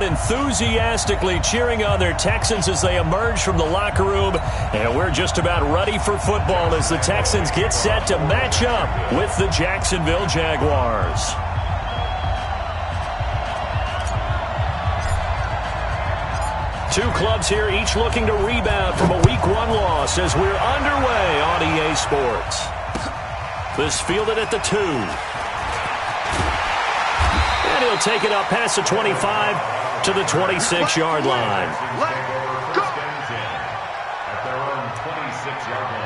enthusiastically cheering on their Texans as they emerge from the locker room. And we're just about ready for football as the Texans get set to match up with the Jacksonville Jaguars. Two clubs here, each looking to rebound from a Week 1 loss as we're underway on EA Sports. This fielded at the 2. And he'll take it up past the 25 to the 26-yard line. Let's go! At their own 26-yard line.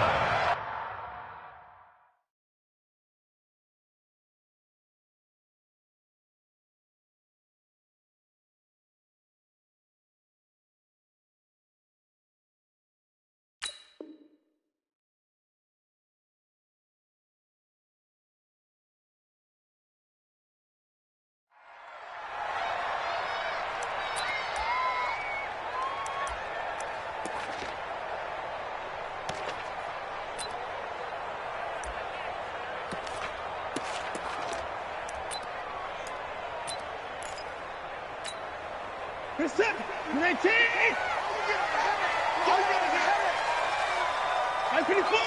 Set, 19! 554!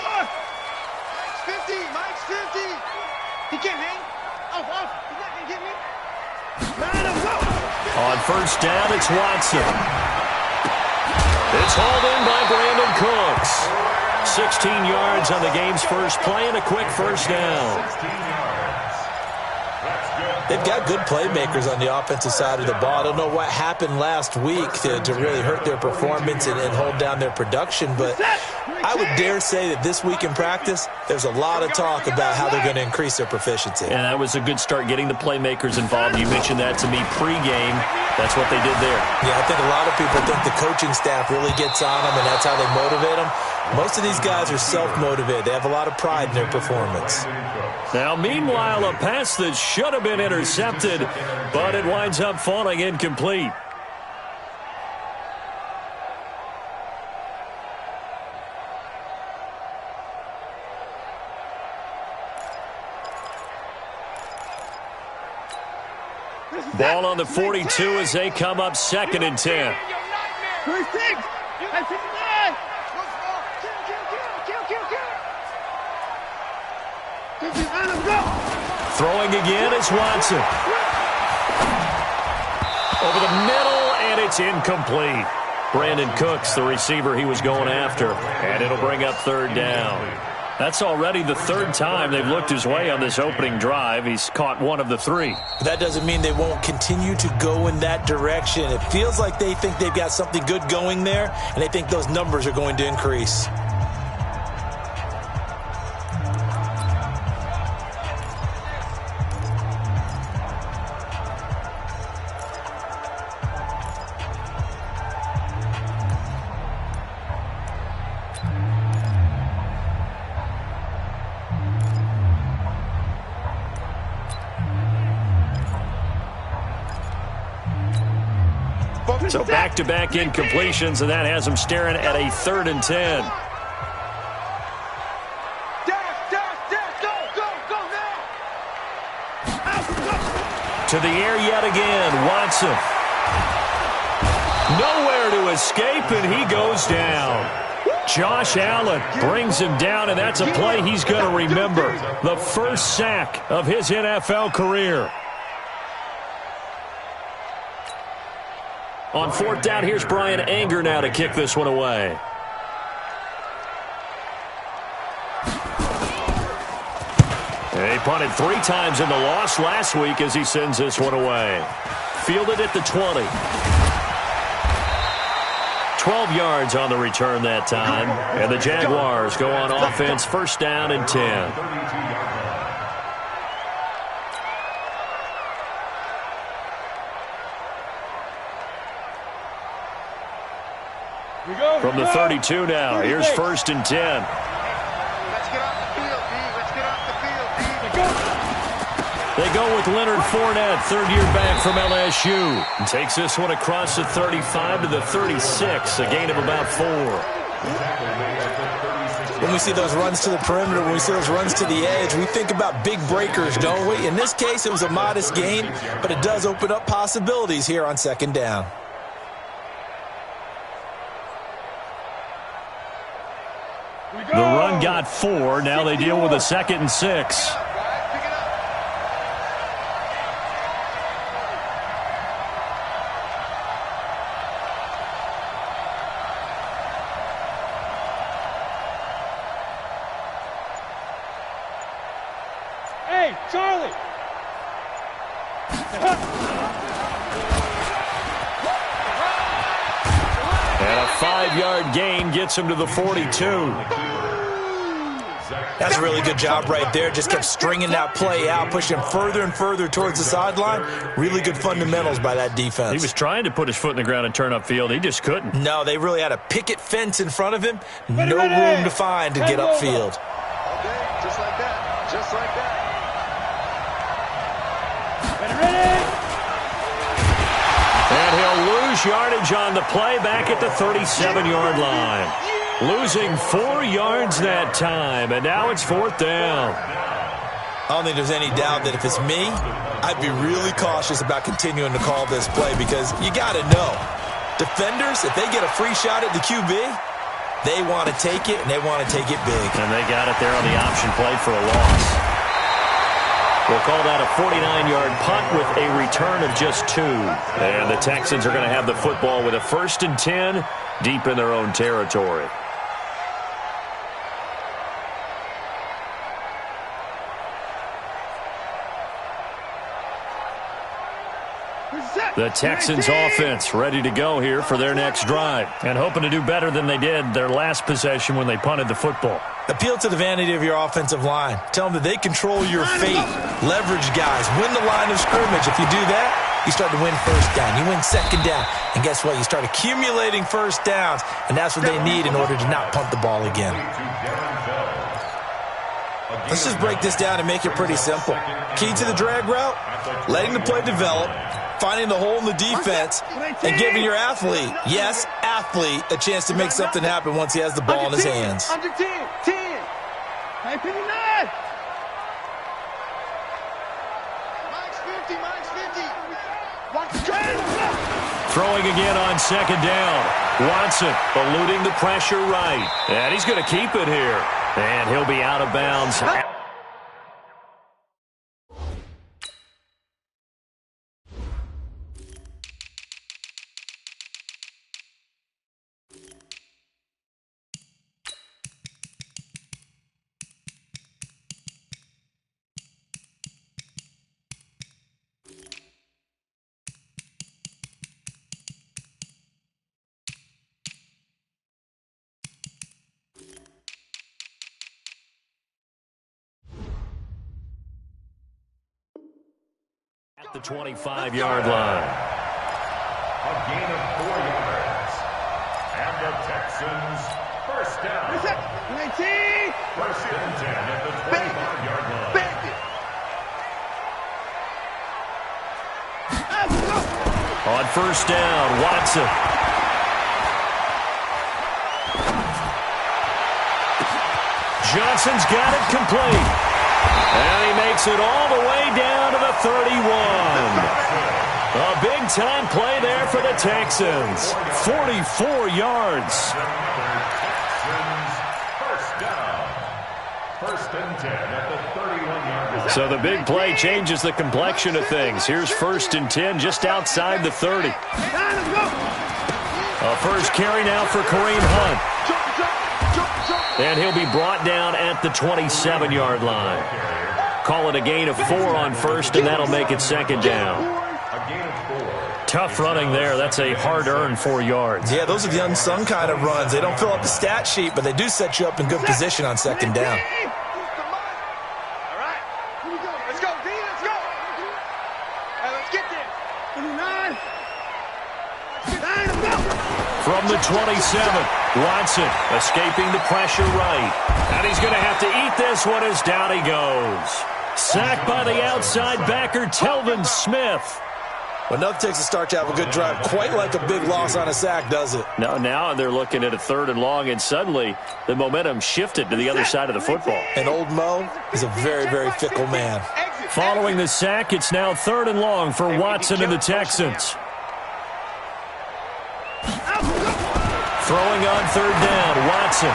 Mike's 50! He can't hang. Off. He's not gonna get me. On first down, it's Watson. It's hauled in by Brandon Cooks. 16 yards on the game's first play and a quick first down. They've got good playmakers on the offensive side of the ball. I don't know what happened last week to really hurt their performance and hold down their production, but I would dare say that this week in practice, there's a lot of talk about how they're going to increase their proficiency. And that was a good start getting the playmakers involved. You mentioned that to me pregame. That's what they did there. Yeah, I think a lot of people think the coaching staff really gets on them, and that's how they motivate them. Most of these guys are self-motivated. They have a lot of pride in their performance. Now, meanwhile, a pass that should have been intercepted, but it winds up falling incomplete. Ball on the 42 as they come up 2nd and 10. Throwing again is Watson. Over the middle, and it's incomplete. Brandon Cooks, the receiver he was going after, and it'll bring up 3rd down. That's already the 3rd time they've looked his way on this opening drive. He's caught 1 of the 3. That doesn't mean they won't continue to go in that direction. It feels like they think they've got something good going there, and they think those numbers are going to increase. So back-to-back incompletions, and that has them staring at a 3rd and 10. To the air yet again, Watson. Nowhere to escape, and he goes down. Josh Allen brings him down, and that's a play he's going to remember. The first sack of his NFL career. On 4th down, here's Brian Anger now to kick this one away. He punted 3 times in the loss last week as he sends this one away. Fielded at the 20. 12 yards on the return that time. And the Jaguars go on offense, 1st down and 10. From the 32 now, here's 1st and 10. Let's get off the field, D. Let's get off the field, D. They go with Leonard Fournette, 3rd-year back from LSU. And takes this one across the 35 to the 36, a gain of about 4. when we see those runs to the perimeter, when we see those runs to the edge, we think about big breakers, don't we? In this case, it was a modest gain, but it does open up possibilities here on second down. The run got 4. Now they deal with a 2nd and 6. Hey, Charlie! And a 5-yard gain gets him to the 42. That's a really good job right there. Just kept stringing that play out, pushing him further and further towards the sideline. Really good fundamentals by that defense. He was trying to put his foot in the ground and turn upfield. He just couldn't. No, they really had a picket fence in front of him. No room to find to get upfield. Okay, just like that. Just like that. And he'll lose yardage on the play back at the 37-yard line. Losing 4 yards that time, and now it's 4th down. I don't think there's any doubt that if it's me, I'd be really cautious about continuing to call this play because you got to know, defenders, if they get a free shot at the QB, they want to take it, and they want to take it big. And they got it there on the option play for a loss. We'll call that a 49-yard punt with a return of just 2. And the Texans are going to have the football with a 1st and 10 deep in their own territory. The Texans offense ready to go here for their next drive and hoping to do better than they did their last possession when they punted the football. Appeal to the vanity of your offensive line. Tell them that they control your fate. Leverage guys. Win the line of scrimmage. If you do that, you start to win first down. You win second down. And guess what? You start accumulating first downs, and that's what they need in order to not punt the ball again. Let's just break this down and make it pretty simple. Key to the drag route, letting the play develop, finding the hole in the defense, and giving your athlete, yes, athlete, a chance to make something happen once he has the ball in his hands. Under 10, 10. 59. Mike's 50, Mike's 50. Watch the trend. Throwing again on second down. Watson eluding the pressure right. And he's going to keep it here. And he'll be out of bounds. At the 25-yard line. A gain of 4 yards. And the Texans first down. 19. First and 10 at the 25-yard line. On first down, Watson. Johnson's got it complete. And he makes it all the way down to the 31. A big-time play there for the Texans. 44 yards. First down. First and 10 at the 31-yard line. So the big play changes the complexion of things. Here's first and 10 just outside the 30. A first carry now for Kareem Hunt. And he'll be brought down at the 27-yard line. Call it a gain of 4 on first, and that'll make it second down. Tough running there. That's a hard-earned 4 yards. Yeah, those are the unsung kind of runs. They don't fill up the stat sheet, but they do set you up in good position on second down. All right. Here we go. Let's go, D. Let's go. Hey, let's get this. 29. From the 27, Watson escaping the pressure right. And he's going to have to eat this one as down he goes. Sacked by the outside backer, Telvin Smith. Well, nothing takes a start to have a good drive, quite like a big loss on a sack, does it? No, now they're looking at a 3rd and long, and suddenly the momentum shifted to the other side of the football. And old Mo is a very, very fickle man. Following the sack, it's now 3rd and long for Watson and the Texans. Throwing on 3rd down, Watson.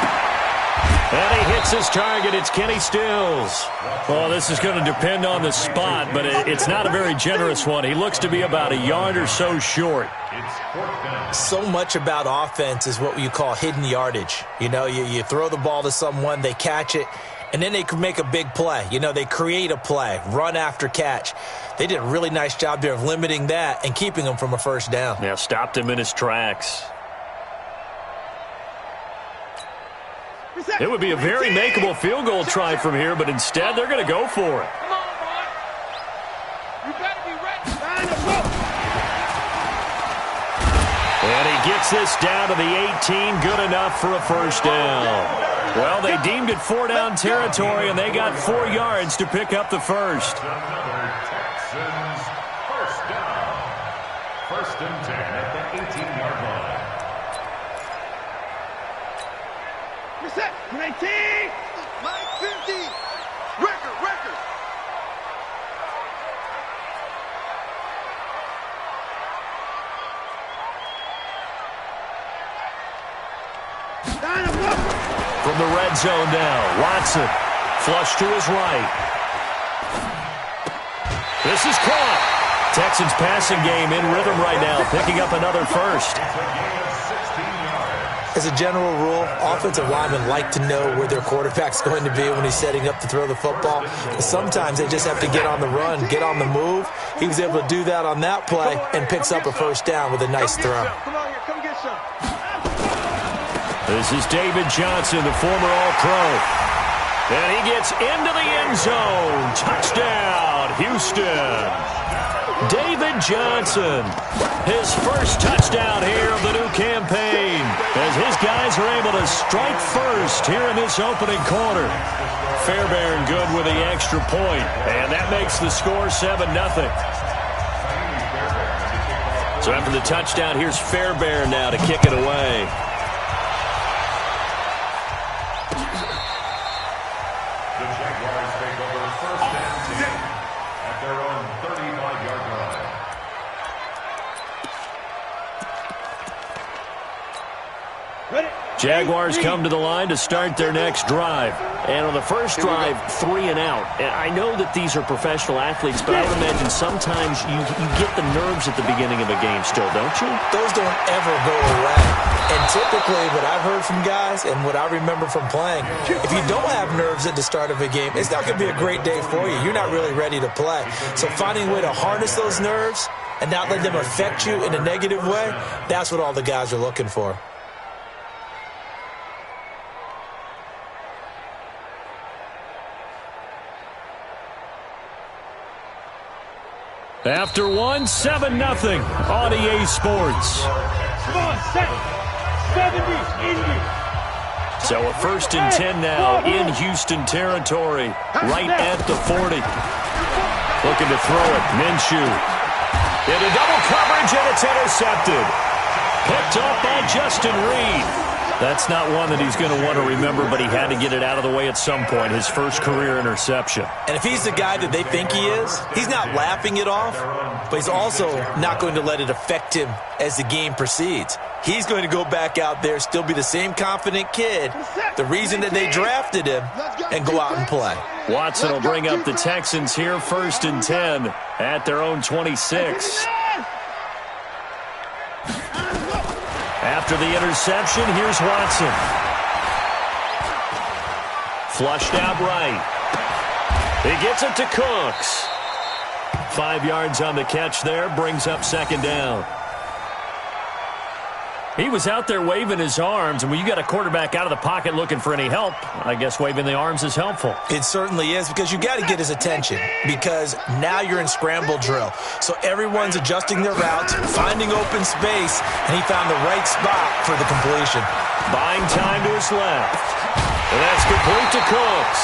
And he hits his target. It's Kenny Stills. Well, this is going to depend on the spot, but it's not a very generous one. He looks to be about a yard or so short. So much about offense is what you call hidden yardage. You know, you throw the ball to someone, they catch it, and then they can make a big play. You know, they create a play, run after catch. They did a really nice job there of limiting that and keeping him from a 1st down. Yeah, stopped him in his tracks. It would be a very makeable field goal try from here, but instead they're going to go for it. Come on, boy. You better be ready. Line up, go. And he gets this down to the 18, good enough for a 1st down. Well, they deemed it 4-down territory, and they got 4 yards to pick up the 1st. Another Texans 1st down. 1st and 10 at the 18-yard line. Reset. 19. Mike 50. Record. Line up, go. From the red zone now, Watson. Flush to his right. This is caught. Texans passing game in rhythm right now, picking up another 1st. As a general rule, offensive linemen like to know where their quarterback's going to be when he's setting up to throw the football. But sometimes they just have to get on the run, get on the move. He was able to do that on that play and picks up a 1st down with a nice throw. Come on here, come get some. This is David Johnson, the former All-Pro. And he gets into the end zone. Touchdown, Houston. David Johnson, his 1st touchdown here of the new campaign, as his guys are able to strike first here in this opening quarter. Fairbairn good with the extra point, and that makes the score 7-0. So after the touchdown, here's Fairbairn now to kick it away. The Jaguars take over 1st and 10 at their own 35-yard line. Jaguars come to the line to start their next drive. And on the first drive, 3 and out. And I know that these are professional athletes, but I would imagine sometimes you get the nerves at the beginning of a game still, don't you? Those don't ever go away. And typically what I've heard from guys and what I remember from playing, if you don't have nerves at the start of a game, it's not going to be a great day for you. You're not really ready to play. So finding a way to harness those nerves and not let them affect you in a negative way, that's what all the guys are looking for. After one, 7-0 on EA Sports. Come on, set. 70s, Indy. So a 1st and 10 now in Houston territory, right at the 40. Looking to throw it, Minshew. Into double coverage, and it's intercepted. Picked up by Justin Reed. That's not one that he's going to want to remember, but he had to get it out of the way at some point, his first career interception. And if he's the guy that they think he is, he's not laughing it off, but he's also not going to let it affect him as the game proceeds. He's going to go back out there, still be the same confident kid, the reason that they drafted him, and go out and play. Watson will bring up the Texans here, 1st and 10 at their own 26. After the interception, here's Watson. Flushed out right. He gets it to Cooks. 5 yards on the catch there, brings up 2nd down. He was out there waving his arms, and when you got a quarterback out of the pocket looking for any help, I guess waving the arms is helpful. It certainly is, because you got to get his attention, because now you're in scramble drill. So everyone's adjusting their routes, finding open space, and he found the right spot for the completion. Buying time to his left. And that's complete to Cooks.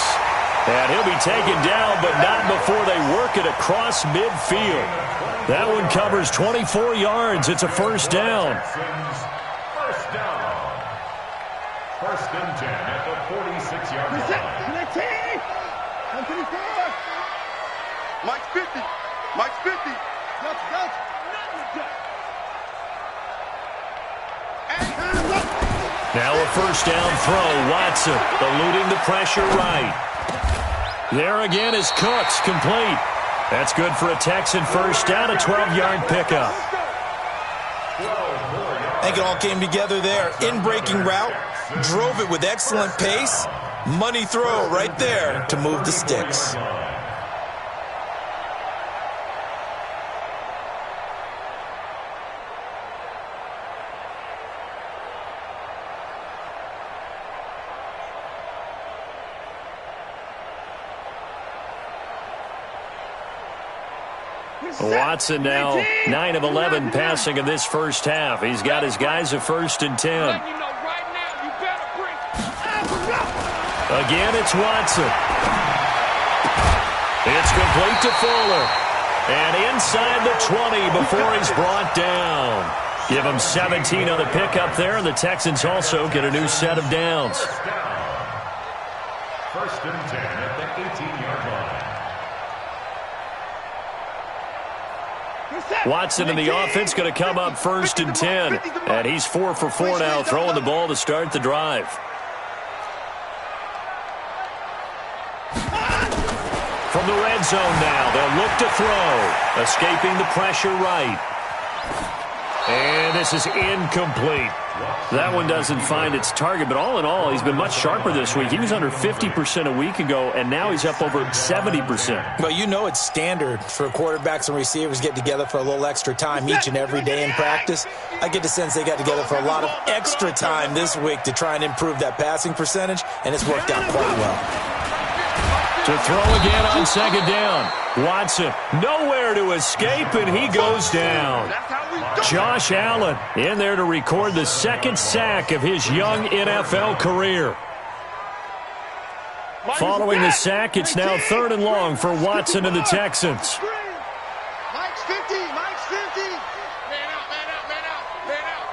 And he'll be taken down, but not before they work it across midfield. That one covers 24 yards. It's a first down. First down. First and 10 at the 46-yard line. Mike's 50. Mike's 50. Now a first down throw. Watson eluding the pressure right. There again is Cooks, complete. That's good for a Texan first down, a 12-yard pickup. I think it all came together there. In-breaking route, drove it with excellent pace. Money throw right there to move the sticks. Watson now 9 of 11 passing in this first half. He's got his guys a first and 10. Again, it's Watson. It's complete to Fuller. And inside the 20 before he's brought down. Give him 17 on the pickup there, and the Texans also get a new set of downs. First and 10 at the 18-yard line. Watson in the offense going to come up first and 10. And he's 4 for 4 now, throwing the ball to start the drive. From the red zone now, they'll look to throw. Escaping the pressure right. And this is incomplete. That one doesn't find its target, but all in all, he's been much sharper this week. He was under 50% a week ago, and now he's up over 70%. Well, you know it's standard for quarterbacks and receivers get together for a little extra time each and every day in practice. I get the sense they got together for a lot of extra time this week to try and improve that passing percentage, and it's worked out quite well. To throw again on second down. Watson nowhere to escape, and he goes down. Josh Allen in there to record the second sack of his young NFL career. Following the sack, it's now third and long for Watson and the Texans. Mike's 50. Mike's 50. Man out, man out, man out, man out.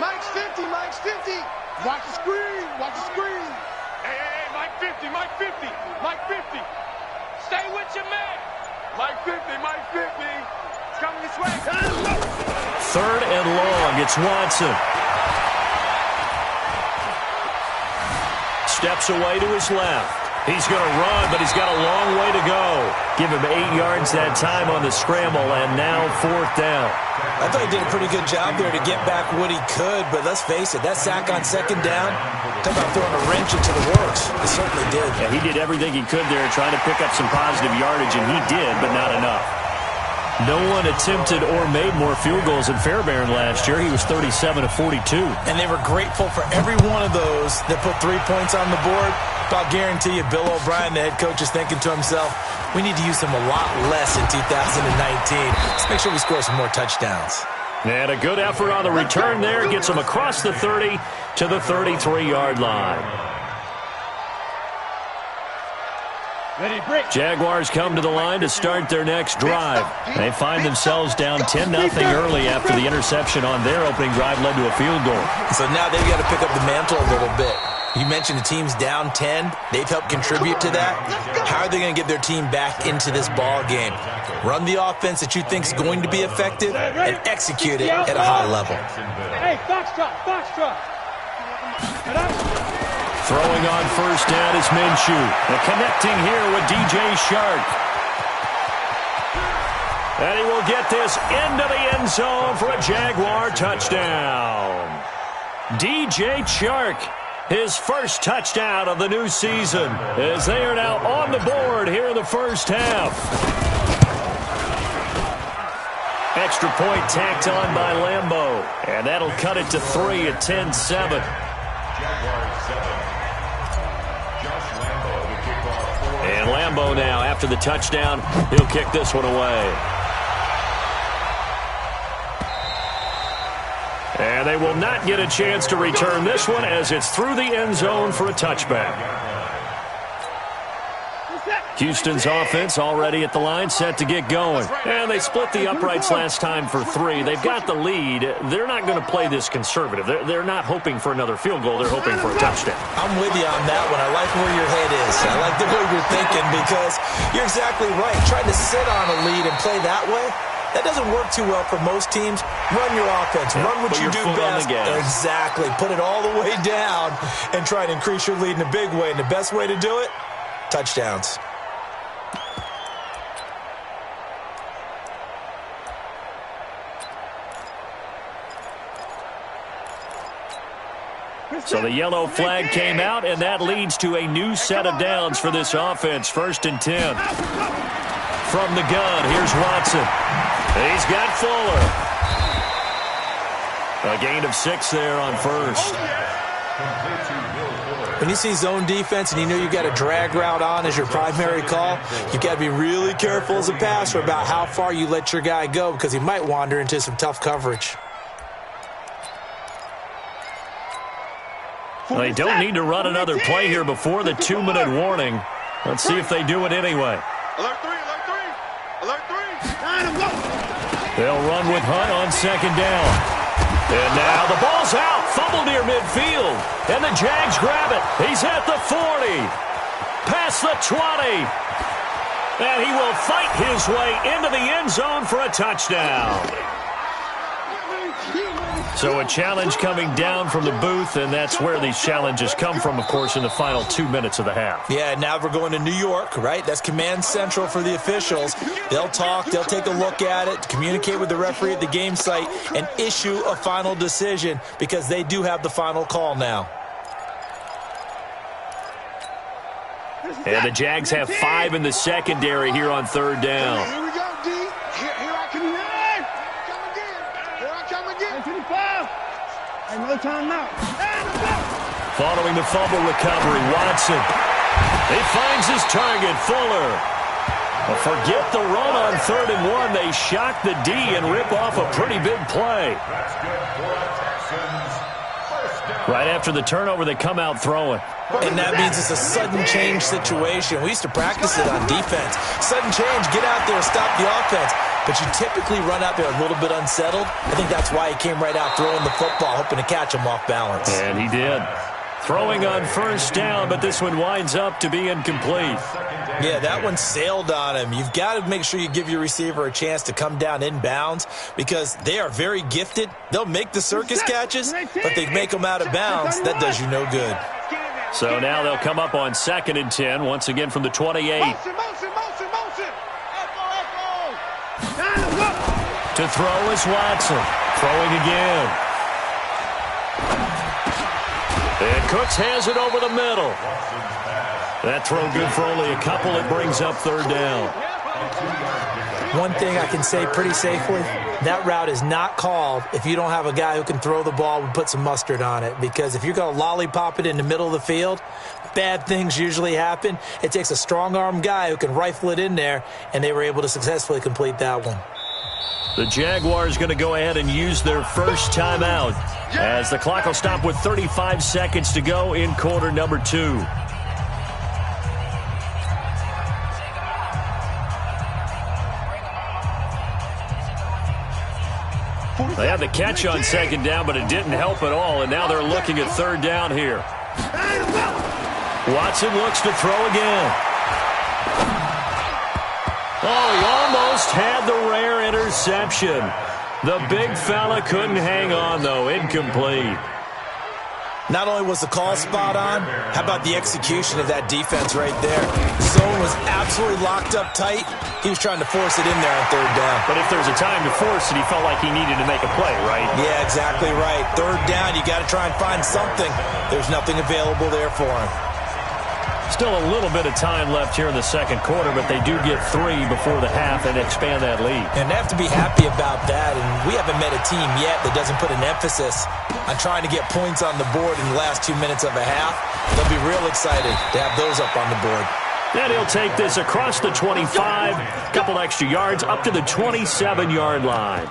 Mike's 50. Mike's 50. Watch the screen. Watch the screen. Hey, hey, hey, Mike 50. Mike 50. Mike 50. Stay with your man. Mike 50. Mike 50. It's coming this way. Third and long. It's Watson. Steps away to his left. He's going to run, but he's got a long way to go. Give him 8 yards that time on the scramble, and now fourth down. I thought he did a pretty good job there to get back what he could, but let's face it, that sack on second down, talk about throwing a wrench into the works. It certainly did. Yeah, he did everything he could there trying to pick up some positive yardage, and he did, but not enough. No one attempted or made more field goals in Fairbairn last year. He was 37 of 42. And they were grateful for every one of those that put 3 points on the board. But I'll guarantee you, Bill O'Brien, the head coach, is thinking to himself, we need to use him a lot less in 2019. Let's make sure we score some more touchdowns. And a good effort on the return there. Gets him across the 30 to the 33-yard line. Jaguars come to the line to start their next drive. They find themselves down 10-0 early after the interception on their opening drive led to a field goal. So now they've got to pick up the mantle a little bit. You mentioned the team's down 10. They've helped contribute to that. How are they going to get their team back into this ball game? Run the offense that you think is going to be effective and execute it at a high level. Hey, foxtrot, foxtrot. Throwing on first down is Minshew. And connecting here with DJ Shark. And he will get this into the end zone for a Jaguar touchdown. DJ Shark, his first touchdown of the new season, as they are now on the board here in the first half. Extra point tacked on by Lambeau. And that'll cut it to 3 at 10-7. And Lambeau now, after the touchdown, he'll kick this one away. And they will not get a chance to return this one as it's through the end zone for a touchback. Houston's offense already at the line, set to get going. And they split the uprights last time for 3. They've got the lead. They're not going to play this conservative. They're not hoping for another field goal. They're hoping for a touchdown. I'm with you on that one. I like where your head is. I like the way you're thinking because you're exactly right. Trying to sit on a lead and play that way, that doesn't work too well for most teams. Run your offense. Run what you do best. Exactly. Put it all the way down and try to increase your lead in a big way. And the best way to do it, touchdowns. So the yellow flag came out, and that leads to a new set of downs for this offense. 1st and 10. From the gun, here's Watson. He's got Fuller. A gain of 6 there on 1st. When you see zone defense and you know you've got a drag route on as your primary call, you've got to be really careful as a passer about how far you let your guy go because he might wander into some tough coverage. Well, they don't need to run another play here before the 2-minute warning. Let's see if they do it anyway. Alert 3, alert 3, alert 3. They'll run with Hunt on 2nd down. And now the ball's out. Fumble near midfield. And the Jags grab it. He's at the 40. Past the 20. And he will fight his way into the end zone for a touchdown. So a challenge coming down from the booth, and that's where these challenges come from, of course, in the final 2 minutes of the half. Yeah, now we're going to New York, right? That's command central for the officials. They'll talk, they'll take a look at it, communicate with the referee at the game site, and issue a final decision because they do have the final call now. And the Jags have 5 in the secondary here on 3rd down. Here we go, D. Here I come again. Here I come again. 25. Ain't no time now. Following the fumble recovery, Watson. He finds his target, Fuller. But forget the run on 3rd and 1. They shock the D and rip off a pretty big play. That's good for Texans. First down. Right after the turnover, they come out throwing. And that means it's a sudden change situation. We used to practice it on defense. Sudden change, get out there, stop the offense. But you typically run out there a little bit unsettled. I think that's why he came right out throwing the football, hoping to catch him off balance. And he did. Throwing on 1st down, but this one winds up to be incomplete. Yeah, that one sailed on him. You've got to make sure you give your receiver a chance to come down inbounds because they are very gifted. They'll make the circus catches, but they make them out of bounds. That does you no good. So now they'll come up on 2nd and 10, once again from the 28. Motion. To throw is Watson. Throwing again. And Cooks has it over the middle. That throw good for only a couple. It brings up 3rd down. One thing I can say pretty safely, that route is not called if you don't have a guy who can throw the ball and put some mustard on it. Because if you're going to lollipop it in the middle of the field, bad things usually happen. It takes a strong-arm guy who can rifle it in there, and they were able to successfully complete that one. The Jaguars going to go ahead and use their first timeout as the clock will stop with 35 seconds to go in quarter number 2. They had the catch on 2nd down, but it didn't help at all, and now they're looking at 3rd down here. Watson looks to throw again. Oh, he almost had the rare interception. The big fella couldn't hang on, though. Incomplete. Not only was the call spot on, how about the execution of that defense right there? Zone was absolutely locked up tight. He was trying to force it in there on 3rd down. But if there's a time to force it, he felt like he needed to make a play, right? Yeah, exactly right. 3rd down, you got to try and find something. There's nothing available there for him. Still a little bit of time left here in the 2nd quarter, but they do get 3 before the half and expand that lead. And they have to be happy about that, and we haven't met a team yet that doesn't put an emphasis on trying to get points on the board in the last 2 minutes of a half. They'll be real excited to have those up on the board. And he'll take this across the 25, a couple extra yards, up to the 27-yard line.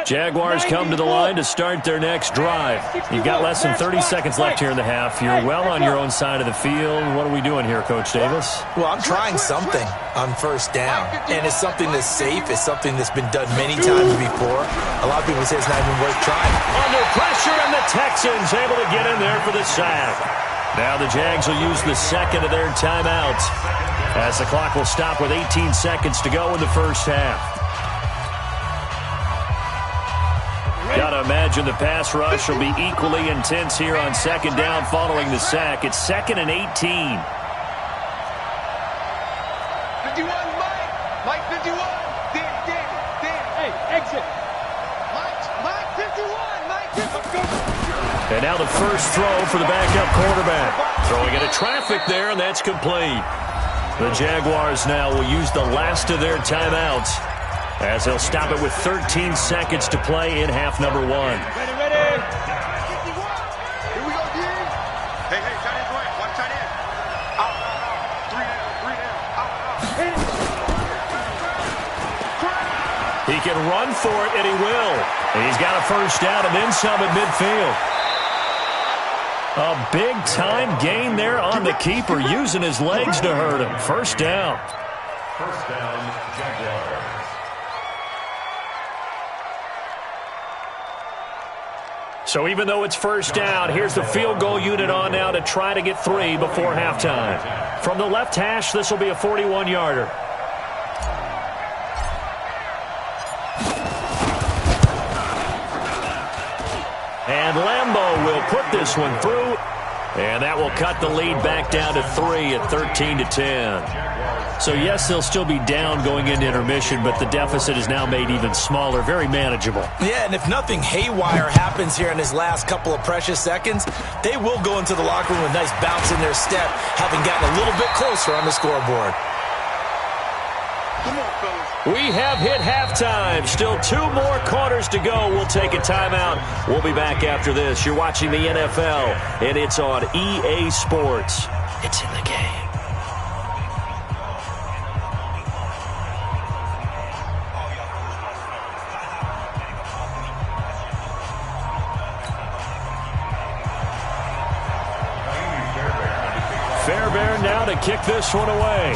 Jaguars come to the line to start their next drive. You've got less than 30 seconds left here in the half. You're well on your own side of the field. What are we doing here, Coach Davis? Well, I'm trying something on first down, and it's something that's safe. It's something that's been done many times before. A lot of people say it's not even worth trying. Under pressure, and the Texans able to get in there for the sack. Now the Jags will use the second of their timeouts as the clock will stop with 18 seconds to go in the first half. Got to imagine the pass rush will be equally intense here on second down following the sack. It's 2nd and 18. 51, Mike 51. Dan. Hey, exit. Mike 51, Mike 51. And now the first throw for the backup quarterback. Throwing into traffic there, and that's complete. The Jaguars now will use the last of their timeouts as they'll stop it with 13 seconds to play in half number 1. Ready. Here we go, D. Hey, tight end's away. Watch tight end. Out. 3 down. Out. He can run for it, and he will. And he's got a first down and then some at midfield. A big-time gain there on the keeper, using his legs to hurt him. First down. First down, Jaguars. So even though it's first down, here's the field goal unit on now to try to get 3 before halftime. From the left hash, this will be a 41-yarder. And Lambeau will put this one through, and that will cut the lead back down to 3 at 13-10. So, yes, they'll still be down going into intermission, but the deficit is now made even smaller, very manageable. Yeah, and if nothing haywire happens here in his last couple of precious seconds, they will go into the locker room with a nice bounce in their step, having gotten a little bit closer on the scoreboard. Come on, fellas. We have hit halftime. Still 2 more quarters to go. We'll take a timeout. We'll be back after this. You're watching the NFL, and it's on EA Sports. It's in the game. Fairbairn now to kick this one away.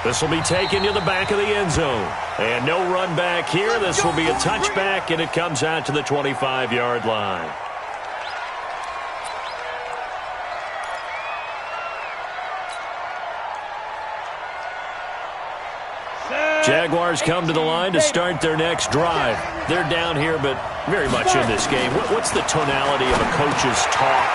This will be taken to the back of the end zone. And no run back here. This will be a touchback, and it comes out to the 25-yard line. Jaguars come to the line to start their next drive. They're down here, but very much in this game. What's the tonality of a coach's talk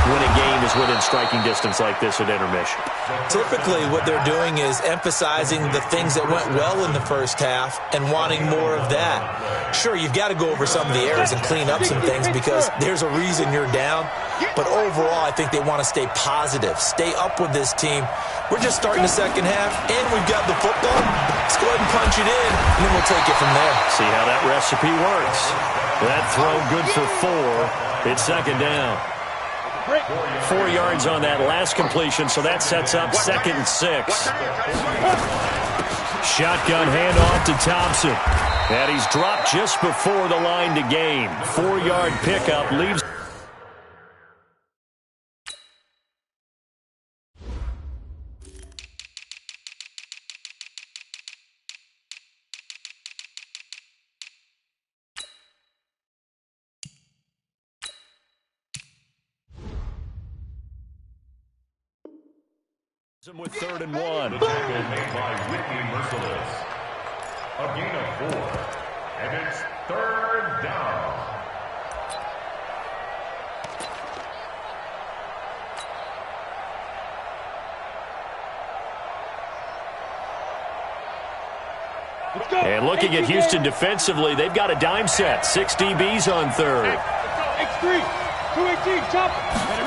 when a game is within striking distance like this at intermission? Typically, what they're doing is emphasizing the things that went well in the first half and wanting more of that. Sure, you've got to go over some of the errors and clean up some things because there's a reason you're down. But overall, I think they want to stay positive, stay up with this team. We're just starting the second half, and we've got the football. Let's go ahead and punch it in, and then we'll take it from there. See how that recipe works. That throw good for 4. It's second down. 4 yards on that last completion, so that sets up 2nd and 6. Shotgun handoff to Thompson. And he's dropped just before the line to gain. 4-yard pickup leaves. With 3rd and 1. The tackle made by Whitney Merciless. A gain of 4. And it's 3rd down. And looking at Houston defensively, they've got a dime set. 6 DBs on 3rd. X3, 218, chop.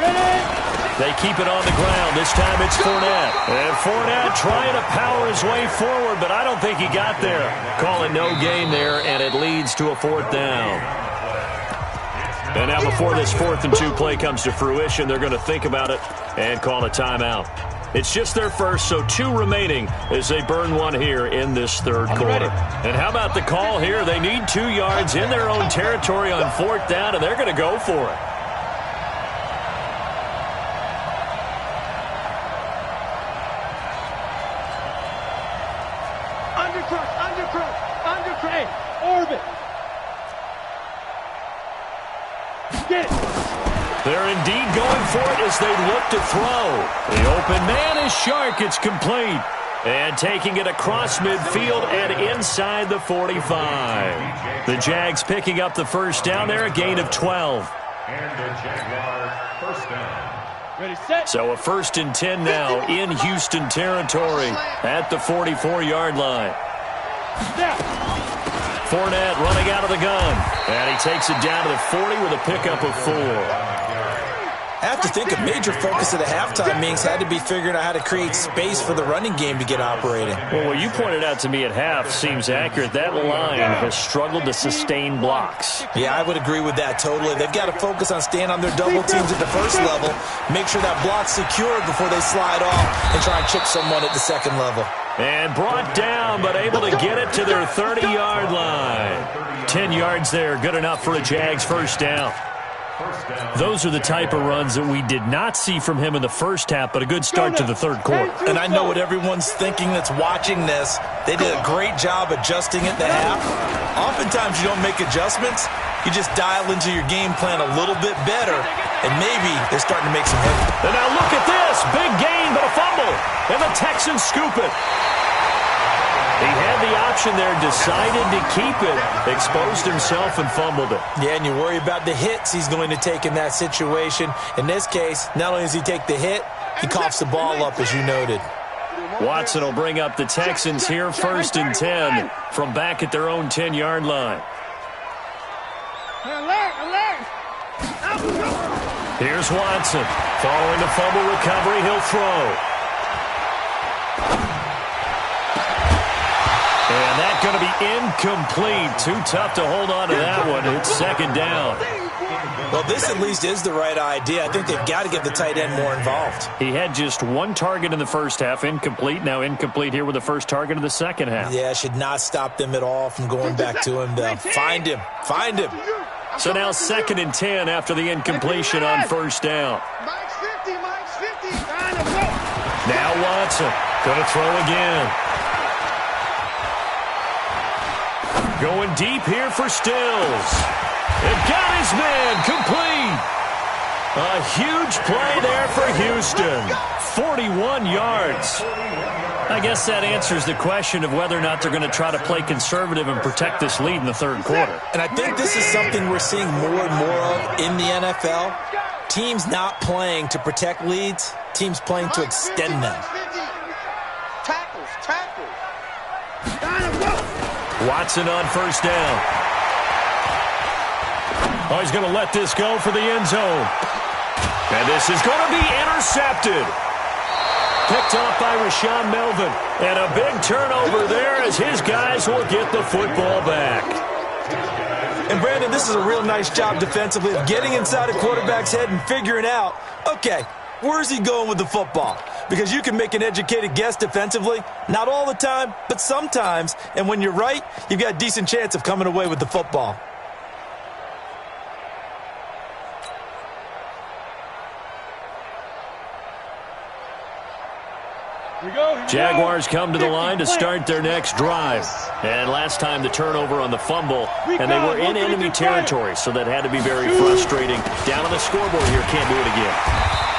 Ready. They keep it on the ground. This time it's Fournette. And Fournette trying to power his way forward, but I don't think he got there. Call it no gain there, and it leads to a 4th down. And now before this 4th and 2 play comes to fruition, they're going to think about it and call a timeout. It's just their first, so 2 remaining as they burn one here in this third quarter. And how about the call here? They need 2 yards in their own territory on 4th down, and they're going to go for it. Undercrush, orbit. Get it. They're indeed going for it as they look to throw. The open man is Shark. It's complete. And taking it across midfield and inside the 45. The Jags picking up the first down there, a gain of 12. And the Jaguar first down. Ready, set. So a 1st and 10 now in Houston territory at the 44-yard line. Snap. Fournette running out of the gun. And he takes it down to the 40 with a pickup of 4. I have to think a major focus of the halftime meetings had to be figuring out how to create space for the running game to get operating. Well, what you pointed out to me at half seems accurate. That line has struggled to sustain blocks. Yeah, I would agree with that totally. They've got to focus on staying on their double teams at the first level, make sure that block's secured before they slide off and try and chip someone at the second level. And brought down, but able to get it to their 30-yard line. 10 yards there, good enough for a Jags first down. Those are the type of runs that we did not see from him in the first half, but a good start to the third quarter. And I know what everyone's thinking that's watching this. They did a great job adjusting at the half. Oftentimes you don't make adjustments. You just dial into your game plan a little bit better, and maybe they're starting to make some headway. And now look at this. Big gain, but a fumble. And the Texans scoop it. He had the option there, decided to keep it, exposed himself and fumbled it. Yeah, and you worry about the hits he's going to take in that situation. In this case, not only does he take the hit, he coughs the ball up, as you noted. Watson will bring up the Texans here, 1st and 10 from back at their own 10-yard line. Here's Watson. Following the fumble recovery, he'll throw. And that's going to be incomplete. Too tough to hold on to that one. It's 2nd down. Well, this at least is the right idea. I think they've got to get the tight end more involved. He had just 1 target in the first half, incomplete. Now incomplete here with the first target of the second half. Yeah, should not stop them at all from going back to him, though. Find him. Find him. So now 2nd and 10 after the incompletion on 1st down. Mike's 50. Now Watson going to throw again. Going deep here for Stills. It got his man complete. A huge play there for Houston. 41 yards. I guess that answers the question of whether or not they're going to try to play conservative and protect this lead in the third quarter. And I think this is something we're seeing more and more of in the NFL. Teams not playing to protect leads, teams playing to extend them. Tackles. Watson on 1st down. Oh, he's going to let this go for the end zone. And this is going to be intercepted. Picked off by Rashawn Melvin. And a big turnover there as his guys will get the football back. And Brandon, this is a real nice job defensively of getting inside a quarterback's head and figuring out, okay, where's he going with the football? Because you can make an educated guess defensively. Not all the time, but sometimes. And when you're right, you've got a decent chance of coming away with the football. Jaguars come to the line to start their next drive. And last time the turnover on the fumble, and they were in enemy territory, so that had to be very frustrating. Down on the scoreboard here, can't do it again.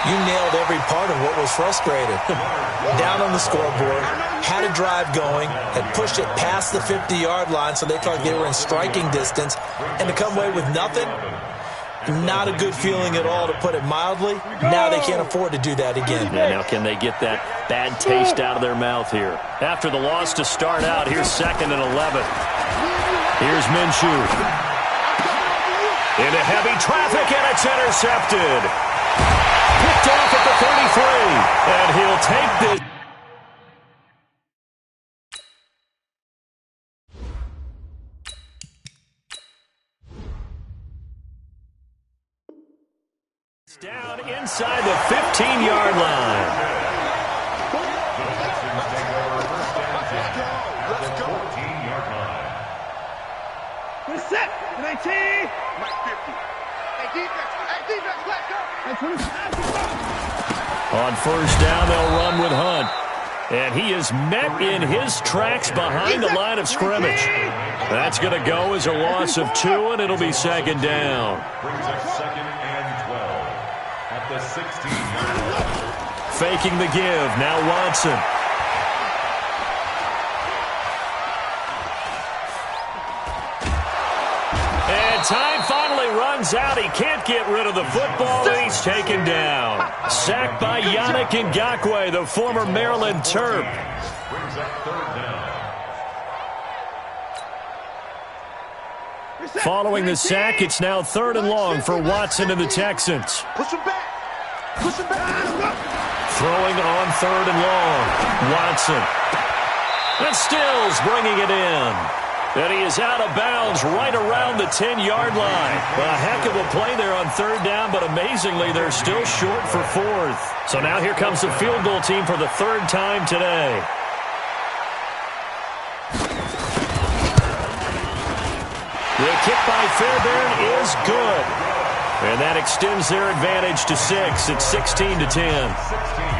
You nailed every part of what was frustrated. Down on the scoreboard, had a drive going, had pushed it past the 50-yard line, so they thought they were in striking distance, and to come away with nothing, not a good feeling at all, to put it mildly. Now they can't afford to do that again. Yeah, now can they get that bad taste out of their mouth here? After the loss to start out, here's 2nd and 11. Here's Minshew. Into heavy traffic, and it's intercepted. Picked off at the 33, and he'll take this. Down inside the 15-yard line. Set. 19. Mike 50. Hey, defense. Let's go. On first down, they'll run with Hunt. And he is met in his tracks behind the line of scrimmage. That's going to go as a loss of 2, and it'll be second down. Brings up 2nd and 12 at the 16-yard line. Faking the give. Now Watson. And time finally runs out. He can't get rid of the football, and he's taken down. Sacked by Yannick Ngakoue, the former Maryland Terp. Brings up 3rd down. Following the sack, it's now 3rd and long for Watson and the Texans. Push him back. Push him back. Throwing on 3rd and long. Watson. And Stills bringing it in. And he is out of bounds right around the 10-yard line. A heck of a play there on 3rd down, but amazingly, they're still short for 4th. So now here comes the field goal team for the 3rd time today. The kick by Fairbairn is good. And that extends their advantage to 6. It's 16-10.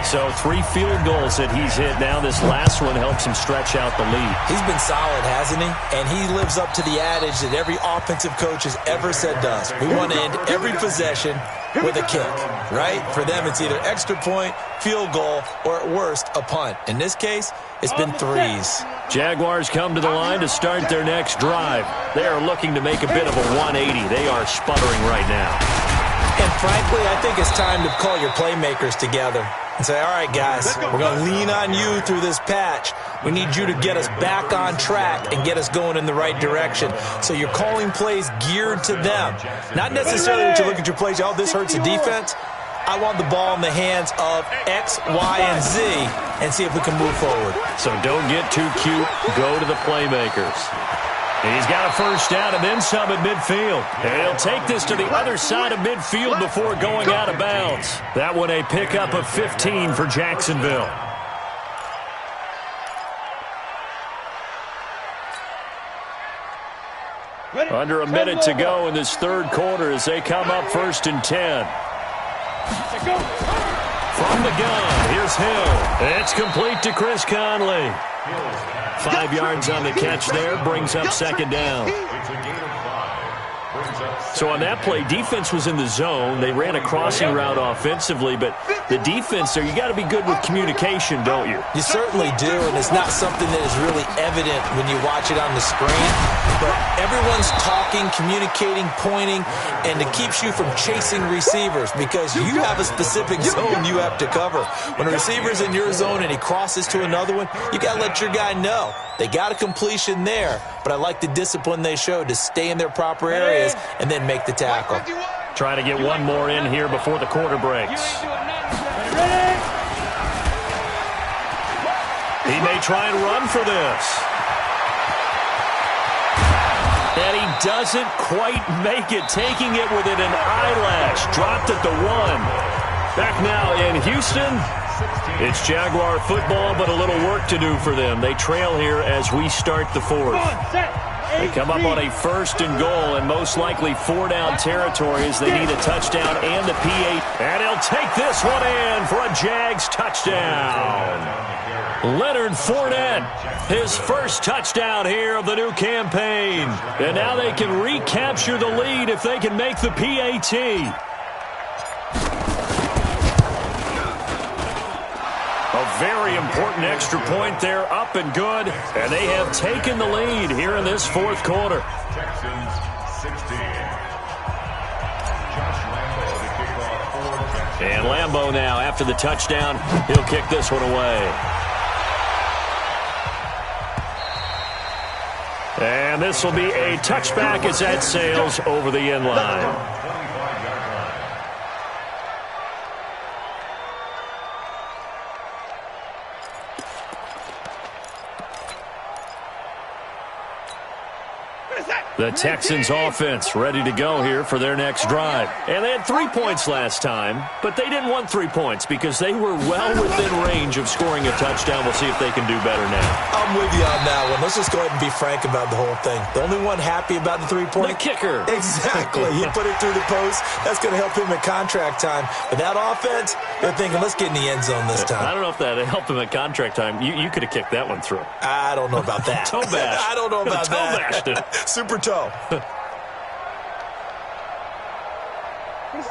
So 3 field goals that he's hit now. This last one helps him stretch out the lead. He's been solid, hasn't he? And he lives up to the adage that every offensive coach has ever said to us. We want to end every possession with a kick, right? For them, it's either extra point, field goal, or at worst, a punt. In this case, it's been 3s. Jaguars come to the line to start their next drive. They are looking to make a bit of a 180. They are sputtering right now. And frankly, I think it's time to call your playmakers together and say, all right, guys, we're going to lean on you through this patch. We need you to get us back on track and get us going in the right direction. So you're calling plays geared to them. Not necessarily that you look at your plays, oh, this hurts the defense. I want the ball in the hands of X, Y, and Z and see if we can move forward. So don't get too cute. Go to the playmakers. He's got a first down and then some at midfield. And he'll take this to the other side of midfield before going out of bounds. That one a pickup of 15 for Jacksonville. Under a minute to go in this 3rd quarter as they come up 1st and 10. From the gun, here's Hill. It's complete to Chris Conley. 5 yards on the catch there, brings up 2nd down. It's a gain of 5. So on that play, defense was in the zone. They ran a crossing route offensively, but the defense there, you got to be good with communication, don't you? You certainly do, and it's not something that is really evident when you watch it on the screen. But everyone's talking, communicating, pointing, and it keeps you from chasing receivers because you have a specific zone you have to cover. When a receiver's in your zone and he crosses to another one, you got to let your guy know. They got a completion there, but I like the discipline they showed to stay in their proper areas and then make the tackle. Trying to get one more in here before the quarter breaks. He may try and run for this. And he doesn't quite make it, taking it within an eyelash. Dropped at the 1. Back now in Houston. It's Jaguar football, but a little work to do for them. They trail here as we start the 4th. They come up on a 1st and goal, and most likely 4-down territory as they need a touchdown and the P8. And he'll take this one in for a Jags touchdown. Leonard Fournette, his first touchdown here of the new campaign. And now they can recapture the lead if they can make the PAT. A very important extra point there, up and good, and they have taken the lead here in this 4th quarter. Texans 16. Josh Lambo to kick off for Texans. And Lambo now, after the touchdown, he'll kick this one away. And this will be a touchback as that sails over the end line. The Texans offense ready to go here for their next drive. And they had 3 points last time, but they didn't want 3 points because they were well within range of scoring a touchdown. We'll see if they can do better now. I'm with you on that one. Let's just go ahead and be frank about the whole thing. The only one happy about the 3-point? The kicker. Exactly. He put it through the post. That's going to help him at contract time. But that offense, they're thinking, let's get in the end zone this time. I don't know if that helped him at contract time. You could have kicked that one through. I don't know about that. Toe bash. I don't know about toe that. bashed it. Super toe.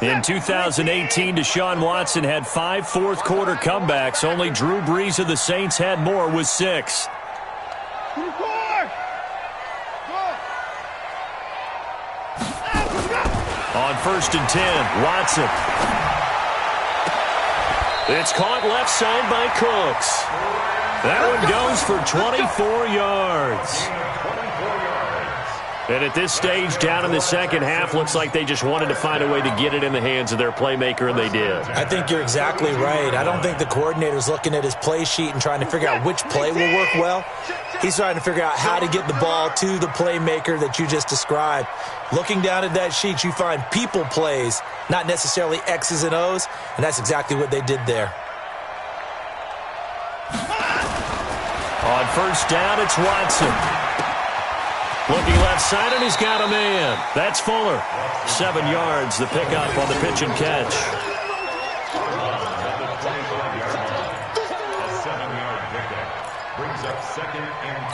In 2018, Deshaun Watson had 5 fourth-quarter comebacks. Only Drew Brees of the Saints had more with 6. On 1st and 10, Watson. It's caught left side by Cooks. That one goes for 24 yards. And at this stage, down in the second half, looks like they just wanted to find a way to get it in the hands of their playmaker, and they did. I think you're exactly right. I don't think the coordinator's looking at his play sheet and trying to figure out which play will work well. He's trying to figure out how to get the ball to the playmaker that you just described. Looking down at that sheet, you find people plays, not necessarily X's and O's, and that's exactly what they did there. On 1st down, it's Watson. Looking left side, and he's got a man. That's Fuller. 7 yards, the pickup on the pitch and catch. A 7-yard pickup brings up 2nd and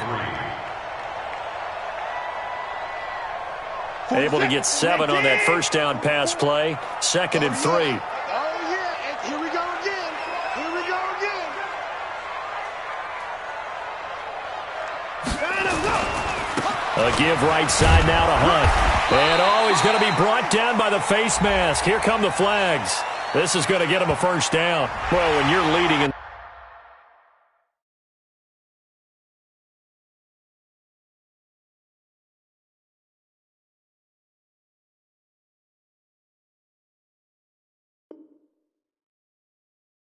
3. Able to get 7 on that 1st down pass play. 2nd and 3. Oh, yeah. And here we go again. Here we go again. A give right side now to Hunt. And, he's going to be brought down by the face mask. Here come the flags. This is going to get him a 1st down. Well, when you're leading in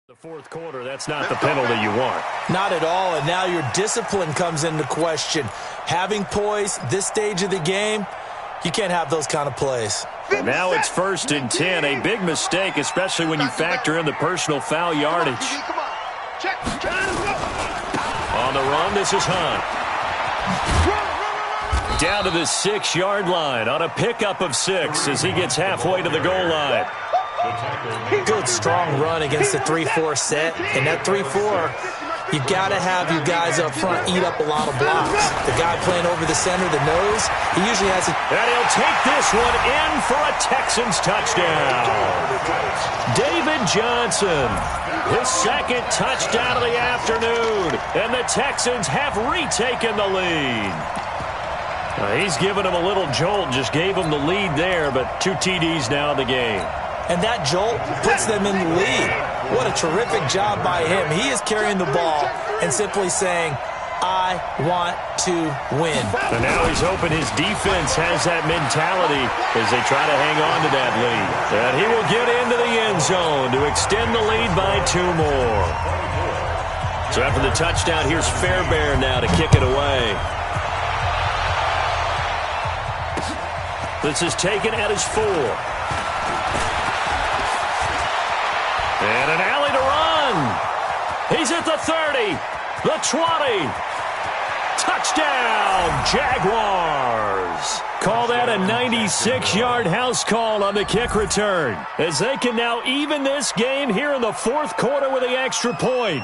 the 4th quarter, that's not the penalty you want. Not at all, and now your discipline comes into question. Having poise this stage of the game, you can't have those kind of plays. And now it's 1st and 10, a big mistake, especially when you factor in the personal foul yardage. Come on. Check. On the run, this is Hunt. Down to the 6-yard line on a pickup of 6 as he gets halfway to the goal line. Good, strong run against the 3-4 set. And that 3-4, you got to have your guys up front eat up a lot of blocks. The guy playing over the center, the nose, he usually has a... And he'll take this one in for a Texans touchdown. David Johnson, his 2nd touchdown of the afternoon. And the Texans have retaken the lead. He's given him a little jolt, just gave him the lead there, but 2 TDs now in the game. And that jolt puts them in the lead. What a terrific job by him. He is carrying the ball and simply saying, I want to win. And now he's hoping his defense has that mentality as they try to hang on to that lead. And he will get into the end zone to extend the lead by 2 more. So after the touchdown, here's Fairbairn now to kick it away. This is taken at his 4. And an alley to run. He's at the 30, the 20. Touchdown, Jaguars. Call that a 96-yard house call on the kick return, as they can now even this game here in the 4th quarter with the extra point.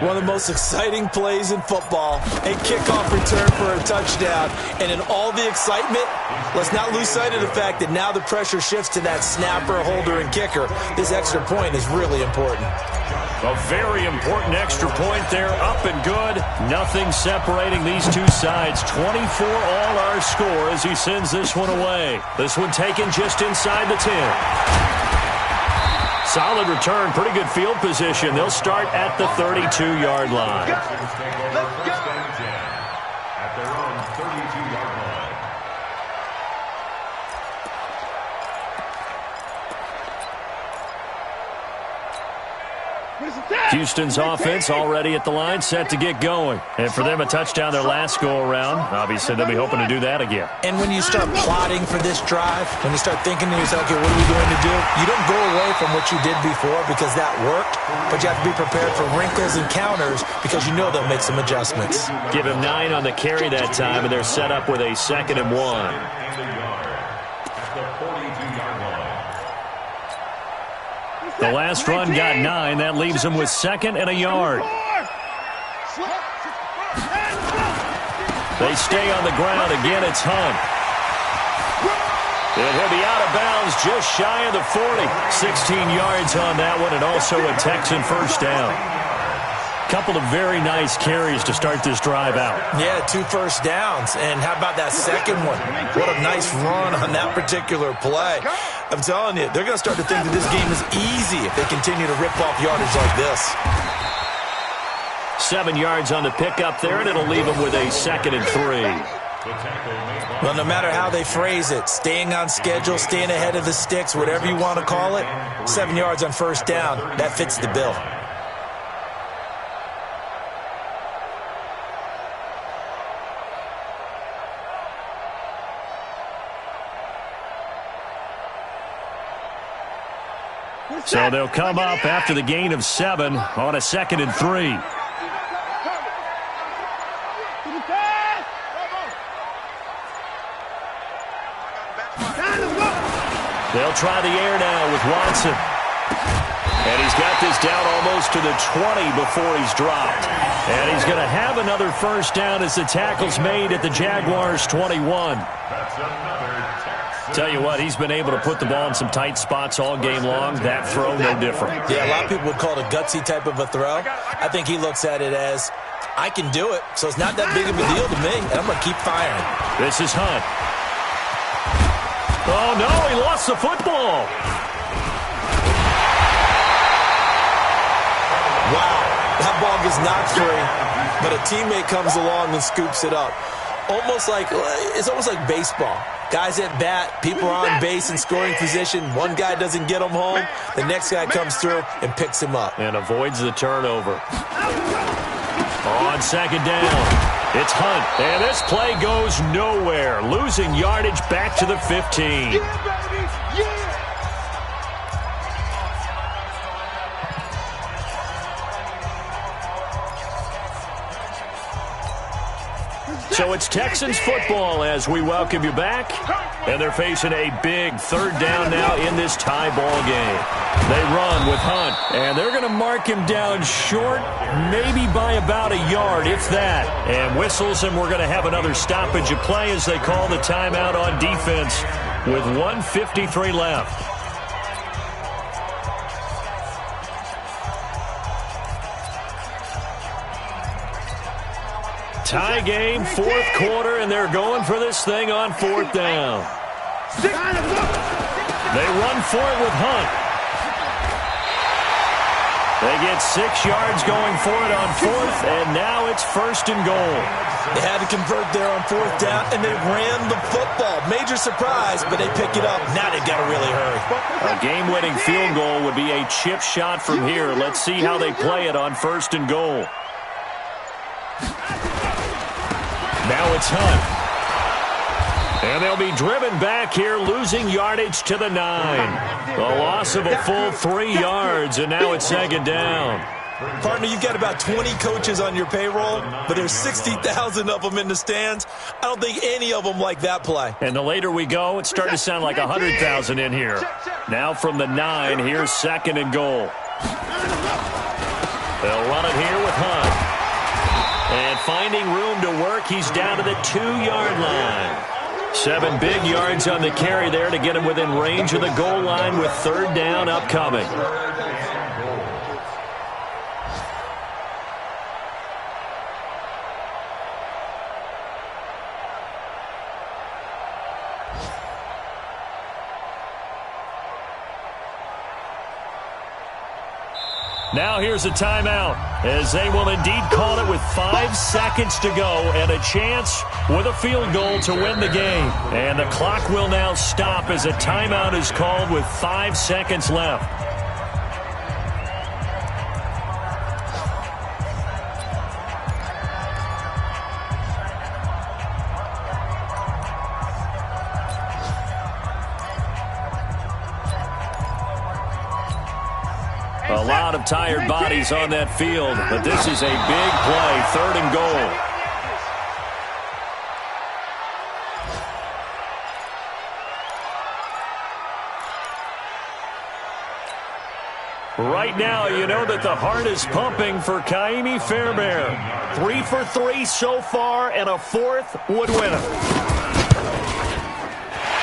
One of the most exciting plays in football, a kickoff return for a touchdown. And in all the excitement, let's not lose sight of the fact that now the pressure shifts to that snapper, holder, and kicker. This extra point is really important. A very important extra point there, up and good. Nothing separating these two sides. 24 all our score as he sends this one away. This one taken just inside the 10. Solid return, pretty good field position. They'll start at the 32-yard line. Let's go. At their own 32-yard line. Houston's offense already at the line, set to get going. And for them, a touchdown their last go-around. Obviously, they'll be hoping to do that again. And when you start plotting for this drive, when you start thinking to yourself, okay, what are we going to do? You don't go away from what you did before because that worked, but you have to be prepared for wrinkles and counters because you know they'll make some adjustments. Give him 9 on the carry that time, and they're set up with a 2nd and 1. The last run got 9. That leaves him with 2nd and a yard. They stay on the ground. Again, it's Hunt. And he'll be out of bounds just shy of the 40. 16 yards on that one, and also a Texan first down. Couple of very nice carries to start this drive out. Yeah, 2 first downs. And how about that second one? What a nice run on that particular play. I'm telling you, they're going to start to think that this game is easy if they continue to rip off yardage like this. 7 yards on the pickup there, and it'll leave them with a 2nd and 3. Well, no matter how they phrase it, staying on schedule, staying ahead of the sticks, whatever you want to call it, 7 yards on first down, that fits the bill. So they'll come up after the gain of 7 on a 2nd and 3. They'll try the air now with Watson. And he's got this down almost to the 20 before he's dropped. And he's going to have another first down as the tackle's made at the Jaguars' 21. Tell you what, he's been able to put the ball in some tight spots all game long. That throw, no different. Yeah, a lot of people would call it a gutsy type of a throw. I think he looks at it as, I can do it, so it's not that big of a deal to me, and I'm going to keep firing. This is Hunt. Oh, no, he lost the football. Wow, that ball gets knocked free, but a teammate comes along and scoops it up. It's almost like baseball. Guys at bat, people are on base in scoring position. One guy doesn't get him home. The next guy comes through and picks him up. And avoids the turnover. On 2nd down, it's Hunt. And this play goes nowhere. Losing yardage back to the 15. So it's Texans football as we welcome you back. And they're facing a big 3rd down now in this tie ball game. They run with Hunt, and they're going to mark him down short, maybe by about a yard, if that. And whistles, and we're going to have another stoppage of play as they call the timeout on defense with 1:53 left. Tie game, 4th quarter, and they're going for this thing on 4th down. They run for it with Hunt. They get 6 yards going for it on 4th, and now it's 1st and goal. They had to convert there on 4th down, and they ran the football. Major surprise, but they pick it up. Now they've got to really hurry. A game-winning field goal would be a chip shot from here. Let's see how they play it on 1st and goal. Now it's Hunt. And they'll be driven back here, losing yardage to the 9. A loss of a full 3 yards, and now it's 2nd down. Partner, you've got about 20 coaches on your payroll, but there's 60,000 of them in the stands. I don't think any of them like that play. And the later we go, it's starting to sound like 100,000 in here. Now from the 9, here's 2nd and goal. They'll run it here with Hunt. And finding room to work, he's down to the 2-yard line. 7 big yards on the carry there to get him within range of the goal line with 3rd down upcoming. Now here's a timeout, as they will indeed call it with 5 seconds to go and a chance with a field goal to win the game. And the clock will now stop as a timeout is called with 5 seconds left. A lot of tired bodies on that field, but this is a big play, 3rd and goal. Right now, you know that the heart is pumping for Kaimi Fairbairn. 3 for 3 so far, and a 4th would win him.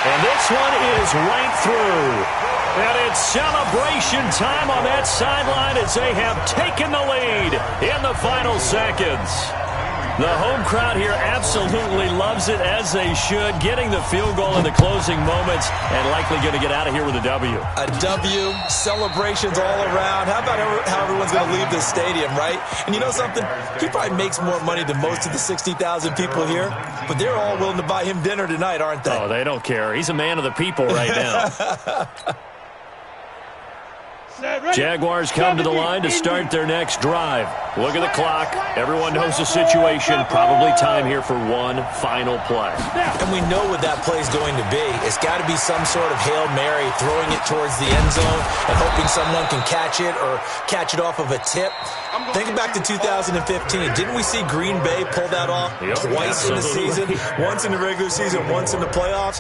And this one is right through. And it's celebration time on that sideline as they have taken the lead in the final seconds. The home crowd here absolutely loves it, as they should, getting the field goal in the closing moments and likely going to get out of here with a W. A W, celebrations all around. How about how everyone's going to leave this stadium, right? And you know something? He probably makes more money than most of the 60,000 people here, but they're all willing to buy him dinner tonight, aren't they? Oh, they don't care. He's a man of the people right now. Jaguars come to the line to start their next drive. Look at the clock. Everyone knows the situation. Probably time here for one final play. And we know what that play is going to be. It's got to be some sort of Hail Mary, throwing it towards the end zone and hoping someone can catch it or catch it off of a tip. Thinking back to 2015, didn't we see Green Bay pull that off twice in the season? Once in the regular season, once in the playoffs.